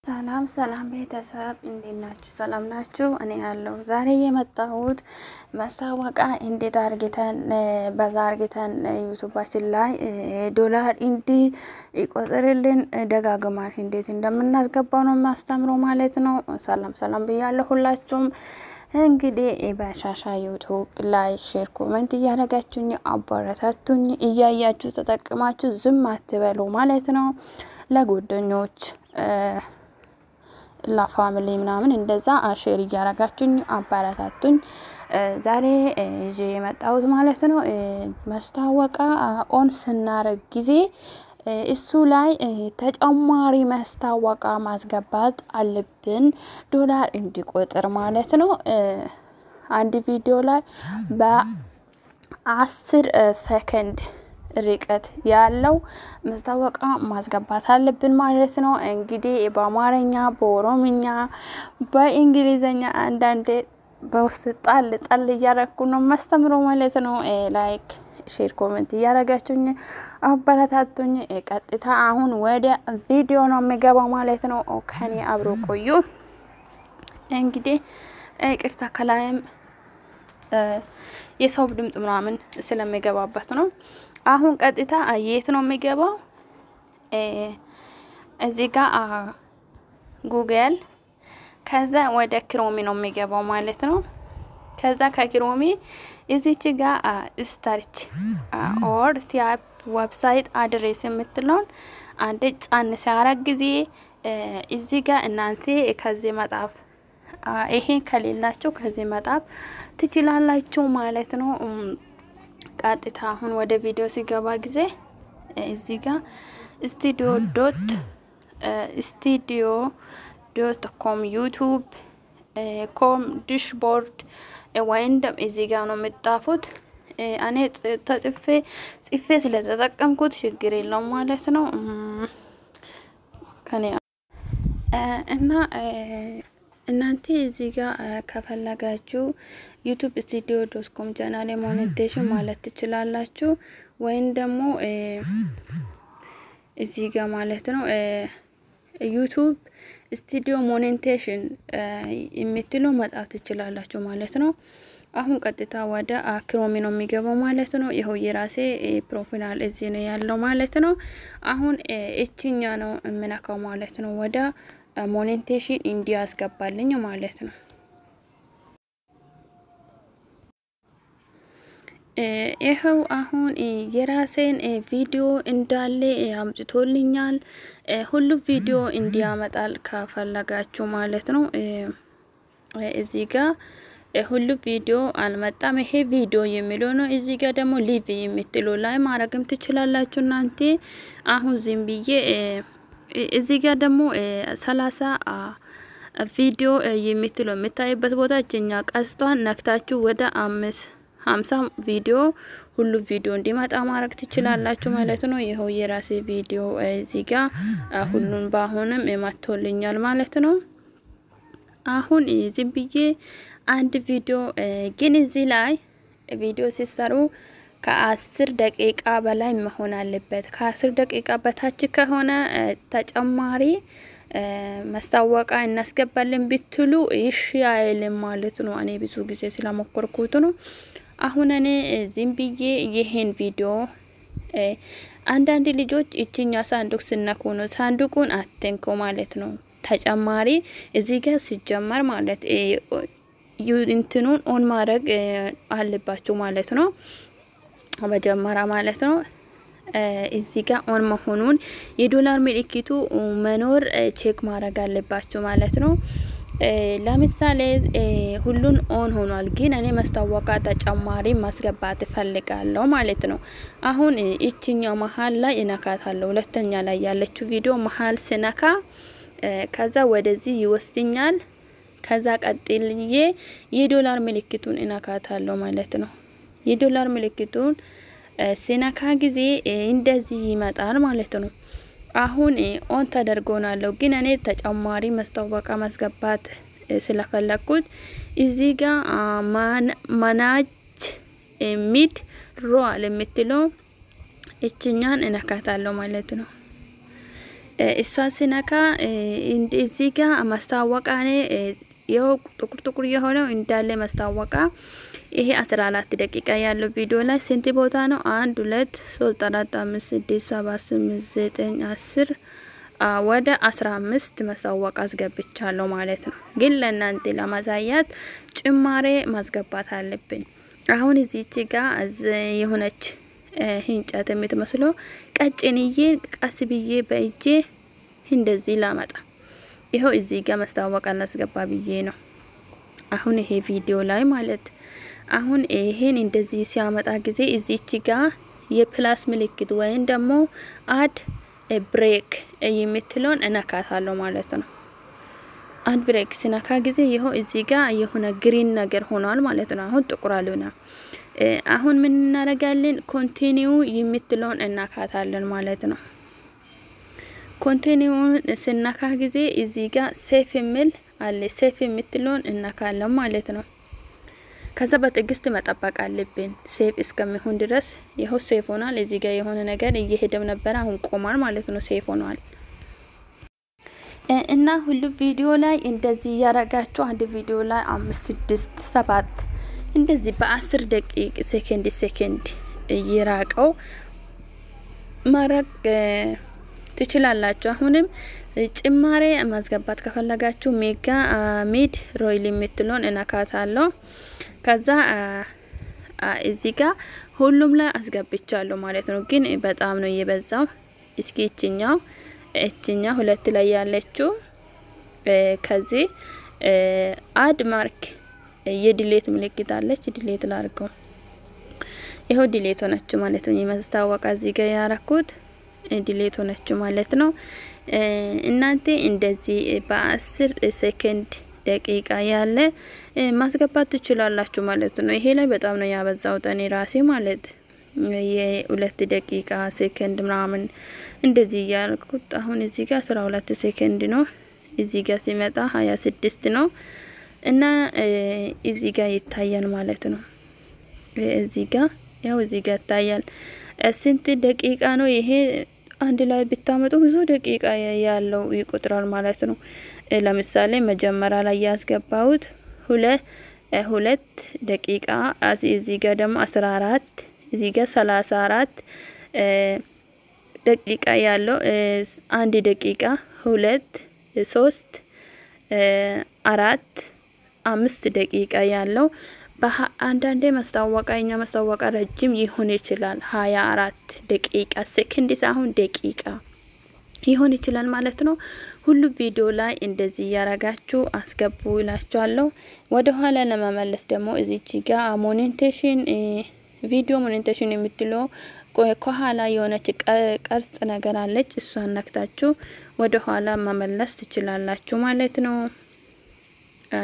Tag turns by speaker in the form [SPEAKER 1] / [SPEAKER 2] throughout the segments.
[SPEAKER 1] ሰላም ሰላም ቤተሰብ እንዴት ናችሁ? ሰላም ናችሁ? እኔ ያለው ዛሬ የመጣሁት ማስታወቂያ እንዴት አርግተን በዛ አርግተን ዩቲዩባችን ላይ ዶላር እንዲ ይቆጥርልን ደጋግማን እንዴት እንደምናስገባው ነው ማስተምረው ማለት ነው። ሰላም ሰላም ብያለሁ ሁላችሁም። እንግዲህ በሻሻ ዩቲዩብ ላይ ሼር ኮሜንት እያደረጋችሁኝ አባራታችሁኝ እያያችሁ ተጠቅማችሁ ዝም አትበሉ ማለት ነው። ለጓደኞች ለፋሚሊ ምናምን እንደዛ ሼር እያደረጋችሁኝ አባራታቱኝ። ዛሬ ይዤ የመጣሁት ማለት ነው ማስታወቂያ ኦን ስናረግ ጊዜ እሱ ላይ ተጨማሪ ማስታወቂያ ማስገባት አለብን ዶላር እንዲቆጥር ማለት ነው። አንድ ቪዲዮ ላይ በ10 ሰከንድ ርቀት ያለው ማስታወቂያ ማስገባት አለብን ማለት ነው። እንግዲህ በአማርኛ በኦሮምኛ በእንግሊዘኛ አንዳንዴ በውስጥ ጣል እያረኩ ነው ማስተምረው ማለት ነው። ላይክ ሼር ኮሜንት እያረጋችሁኝ አበረታቱኝ። ቀጥታ አሁን ወደ ቪዲዮ ነው የሚገባው ማለት ነው። ከኔ አብሮ ቆዩ። እንግዲህ ቅርታ ከላይም የሰው ድምጽ ምናምን ስለሚገባበት ነው። አሁን ቀጥታ የት ነው የሚገባው? እዚህ ጋር ጉግል ከዛ ወደ ክሮሚ ነው የሚገባው ማለት ነው። ከዛ ከክሮሚ እዚች ጋር ስታርች ኦር ታይፕ ዌብሳይት አድሬስ የምትለውን አንድ ጫን ሲያረግ ጊዜ እዚህ ጋር እናንተ ከዚህ መጣፍ ይሄን ከሌላችሁ ከዚህ መጣፍ ትችላላችሁ ማለት ነው። ቀጥታ አሁን ወደ ቪዲዮ ሲገባ ጊዜ እዚህ ጋር studio.com ዩቲዩብ ኮም ዳሽቦርድ ወይንም እዚህ ጋር ነው የምጣፉት። እኔ ጽፌ ስለተጠቀምኩት ችግር የለውም ማለት ነው። ከኔ እና እናንተ እዚህ ጋር ከፈለጋችሁ youtube.studio.com ቻናል ሞኔታይዜሽን ማለት ትችላላችሁ ወይንም ደግሞ እዚህ ጋር ማለት ነው ዩቲዩብ ስቱዲዮ ሞኔታይዜሽን የምትሉ መጣፍ ትችላላችሁ ማለት ነው። አሁን ቀጥታ ወደ ክሮሚ ነው የሚገባው ማለት ነው። ይሄው የራሴ ፕሮፋይል እዚህ ነው ያለው ማለት ነው። አሁን እቺኛ ነው የምነካው ማለት ነው። ወደ ሞኔታይዜሽን እንዲያስገባልኝ ማለት ነው። ይሄው አሁን የራሴን ቪዲዮ እንዳለ አምጥቶልኛል። ሁሉ ቪዲዮ እንዲያመጣል ከፈለጋችሁ ማለት ነው። እዚህ ጋር ሁሉ ቪዲዮ አልመጣም። ይሄ ቪዲዮ የሚለው ነው። እዚህ ጋር ደግሞ ሊቭ የምትለው ላይ ማረግም ትችላላችሁ እናንተ። አሁን ዝም ብዬ እዚህ ጋር ደግሞ 30 ቪዲዮ የምትለው የምታይበት ቦታ እኛ ቀስቷን ነክታችሁ ወደ 50 ቪዲዮ ሁሉ ቪዲዮ እንዲመጣ ማድረግ ትችላላችሁ ማለት ነው። ይሄው የራሴ ቪዲዮ እዚህ ጋር ሁሉን ባሁንም መጥቶልኛል ማለት ነው። አሁን ዝም ብዬ አንድ ቪዲዮ ግን እዚህ ላይ ቪዲዮ ሲሰሩ ከ10 ደቂቃ በላይ መሆን አለበት። ከ10 ደቂቃ በታች ከሆነ ተጨማሪ ማስታወቂያ እናስገባለን ብትሉ እሺ አይልም ማለት ነው። እኔ ብዙ ጊዜ ስለሞከርኩት ነው። አሁን እኔ ዝም ብዬ ይሄን ቪዲዮ አንዳንድ ልጆች እቺኛ ሳንዱቅ ስነኩ ነው ሳንዱቁን አትንኩ ማለት ነው። ተጨማሪ እዚህ ጋር ሲጀመር ማለት እንትኑን ኦን ማድረግ አለባችሁ ማለት ነው። በመጀመሪያ ማለት ነው እዚህ ጋር ኦን መሆኑን የዶላር ምልክቱ መኖር ቼክ ማድረግ አለባችሁ ማለት ነው። ለምሳሌ ሁሉን ኦን ሆኗል ግን እኔ ማስታወቂያ ተጨማሪ ማስገባት ፈልጋለሁ ማለት ነው። አሁን እቺኛው መሃል ላይ እነካታለሁ። ሁለተኛ ላይ ያለችው ቪዲዮ መሃል ስነካ ከዛ ወደዚህ ይወስድኛል። ከዛ ቀጥልዬ የዶላር ምልክቱን እነካታለሁ ማለት ነው። የዶላር ምልክቱን ስነካ ጊዜ እንደዚህ ይመጣል ማለት ነው። አሁን ኦን ተደርጎናል ግን እኔ ተጨማሪ ማስታወቂያ ማስገባት ስለፈለኩት እዚህ ጋር ማናጅ ሚድ ሮል የምትለው እቺኛን እነካታለሁ ማለት ነው። እሷ ሲነካ እዚህ ጋር ማስታወቂያ ነው ጥቁር የሆነው እንዳለ ማስታወቂያ ይሄ 14 ደቂቃ ያለው ቪዲዮ ላይ ስንት ቦታ ነው 1 2 3 4 5 6 7 8 9 10 ወደ 15 ማስታወቂያ አስገብቻለሁ ማለት ነው። ግን ለእናንተ ለማሳያት ጭማሬ ማስገባት አለብኝ። አሁን እዚች ጋር የሆነች እንጨት የምትመስለው ቀጭንዬ ቀስ ብዬ በእጄ እንደዚህ ላመጣ ይሄው እዚህ ጋር ማስታወቂያ ላስገባ ብዬ ነው። አሁን ይሄ ቪዲዮ ላይ ማለት አሁን ይሄን እንደዚህ ሲያመጣ ጊዜ እዚች ጋር የፕላስ ምልክት ወይም ደግሞ አድ ብሬክ የምትለውን እነካታለሁ ማለት ነው። አድ ብሬክ ሲነካ ጊዜ ይሄው እዚህ ጋር የሆነ ግሪን ነገር ሆኗል ማለት ነው። አሁን ጥቁር አልሆነ። አሁን ምን እናደርጋለን ኮንቲኒው የምትለውን እነካታለን ማለት ነው። ኮንቲኒው ስነካ ጊዜ እዚህ ጋር ሴፍ የሚል አለ ሴፍ የምትለውን እነካለን ማለት ነው። ከዛ በትዕግስት መጠበቅ አለብን ሴፍ እስከሚሆን ድረስ። ይሄው ሴፍ ሆኗል። እዚህ ጋር የሆነ ነገር እየሄደም ነበር አሁን ቆማል ማለት ነው። ሴፍ ሆኗል። እና ሁሉ ቪዲዮ ላይ እንደዚህ ያረጋችሁ አንድ ቪዲዮ ላይ 5 6 7 እንደዚህ በ10 ደቂቃ ሰከንድ እየራቀው ማረግ ትችላላችሁ። አሁንም ጭማሬ ማስገባት ከፈለጋችሁ ሜጋ ሚድ ሮይል የምትለውን እነካታለሁ። ከዛ እዚህ ጋር ሁሉም ላይ አስገብቻለሁ ማለት ነው። ግን በጣም ነው የበዛው። እስኪ እቺኛው ሁለት ላይ ያለችው ከዚህ አድ ማርክ የዲሌት ምልክት አለች ዲሌት ላድርገው። ይሄው ዲሌት ሆነች ማለት ነው። የማስታወቂያ እዚህ ጋር ያረኩት ዲሌት ሆነች ማለት ነው። እናንተ እንደዚህ በ10 ሰከንድ ደቂቃ ያለ ማስገባት ትችላላችሁ ማለት ነው። ይሄ ላይ በጣም ነው ያበዛው እኔ ራሴ ማለት የ2 ደቂቃ ሰከንድ ምናምን እንደዚህ ያልኩት። አሁን እዚህ ጋር 12 ሰከንድ ነው። እዚህ ጋር ሲመጣ 26 ነው እና እዚህ ጋር ይታያል ማለት ነው። እዚህ ጋር ያው እዚህ ጋር ይታያል ስንት ደቂቃ ነው። ይሄ አንድ ላይ ብታመጡ ብዙ ደቂቃ ያለው ይቆጥራል ማለት ነው። ለምሳሌ መጀመሪያ ላይ ያስገባሁት 2 ደቂቃ እዚህ ጋር ደግሞ 14 እዚህ ጋር 34 ደቂቃ ያለው 1 ደቂቃ 2 3 4 5 ደቂቃ ያለው በአንዳንዴ ማስታወቂያኛ ማስታወቂያ ረጅም ይሆን ይችላል 24 ደቂቃ ሰከንድ ሳይሆን ደቂቃ ይሆን ይችላል ማለት ነው። ሁሉ ቪዲዮ ላይ እንደዚህ ያረጋችሁ አስገቡ ይላችኋለሁ። ወደ ኋላ ለመመለስ ደግሞ እዚች ጋር ሞኔቴሽን ቪዲዮ ሞኔቴሽን የምትለው ከኋላ የሆነች ቅርጽ ነገር አለች እሷን ነክታችሁ ወደ ኋላ መመለስ ትችላላችሁ ማለት ነው።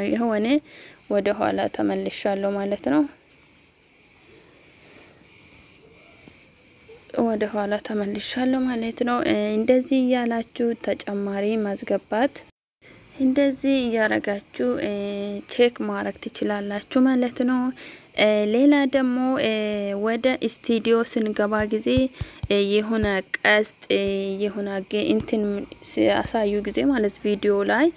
[SPEAKER 1] ይሄው ወደ ኋላ ተመልሻለሁ ማለት ነው። ወደ ኋላ ተመልሻለሁ ማለት ነው። እንደዚህ ያላችሁ ተጨማሪ ማስገባት እንደዚህ ያረጋችሁ ቼክ ማድረግ ትችላላችሁ ማለት ነው። ሌላ ደግሞ ወደ ስቱዲዮ ስንገባ ጊዜ የሆነ ቀስት የሆነ እንትን ሲያሳዩ ጊዜ ማለት ቪዲዮ ላይ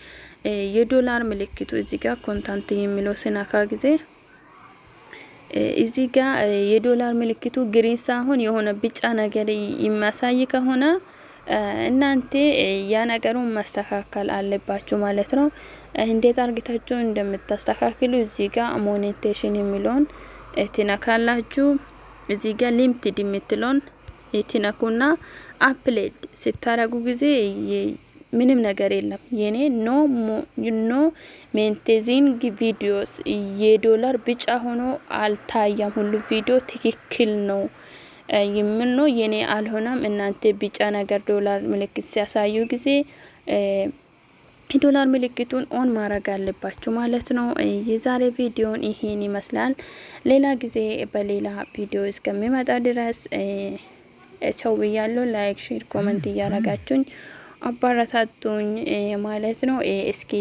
[SPEAKER 1] የዶላር ምልክቱ እዚህ ጋር ኮንታንት የሚለው ስነካ ጊዜ እዚህ ጋር የዶላር ምልክቱ ግሪን ሳይሆን የሆነ ቢጫ ነገር የሚያሳይ ከሆነ እናንተ ያ ነገሩን ማስተካከል አለባችሁ ማለት ነው። እንዴት አርግታችሁ እንደምታስተካክሉ እዚህ ጋር ሞኔቴሽን የሚለውን ትነካላችሁ። እዚህ ጋር ሊሚትድ የምትለውን ትነኩና አፕሎድ ስታረጉ ጊዜ ምንም ነገር የለም የኔ ኖ ሜንቴዚንግ ቪዲዮስ የዶላር ቢጫ ሆኖ አልታያም። ሁሉ ቪዲዮ ትክክል ነው የሚል ነው የኔ አልሆነም። እናንተ ቢጫ ነገር ዶላር ምልክት ሲያሳዩ ጊዜ ዶላር ምልክቱን ኦን ማድረግ አለባችሁ ማለት ነው። የዛሬ ቪዲዮን ይሄን ይመስላል። ሌላ ጊዜ በሌላ ቪዲዮ እስከሚመጣ ድረስ ቻው ብያለሁ። ላይክ ሼር ኮሜንት እያረጋችሁኝ አባራታቱኝ ማለት ነው። እስኪ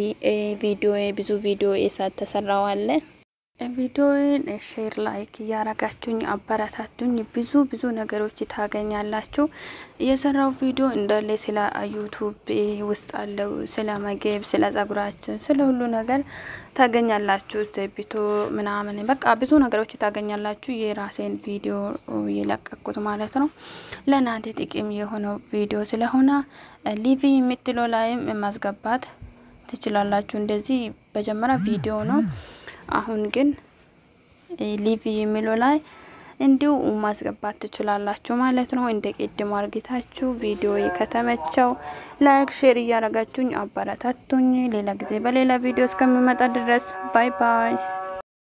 [SPEAKER 1] ቪዲዮ ብዙ ቪዲዮ ተሰራው አለ ቪዲዮውን ሼር ላይክ ያረጋችሁኝ አበረታቱኝ ብዙ ነገሮች ታገኛላችሁ የሰራው ቪዲዮ እንዳለ ስለ ዩቲዩብ ውስጥ አለው ስለ ምግብ ስለ ጸጉራችን ስለ ሁሉ ነገር ታገኛላችሁ ዘቢቶ ምናምን በቃ ብዙ ነገሮች ታገኛላችሁ የራሴን ቪዲዮ የለቀቁት ማለት ነው ለናንተ ጥቅም የሆነው ቪዲዮ ስለሆነ ሊቪ የምትለው ላይም ማስገባት ትችላላችሁ እንደዚህ በመጀመሪያ ቪዲዮ ነው አሁን ግን ሊቪ የሚለው ላይ እንዲው ማስገባት ትችላላችሁ ማለት ነው እንደ ቀድሞ አርጋችሁ ቪዲዮ ከተመቸው ላይክ ሼር ያረጋችሁኝ አበረታቱኝ ሌላ ጊዜ በሌላ ቪዲዮ እስከምመጣ ድረስ ባይ ባይ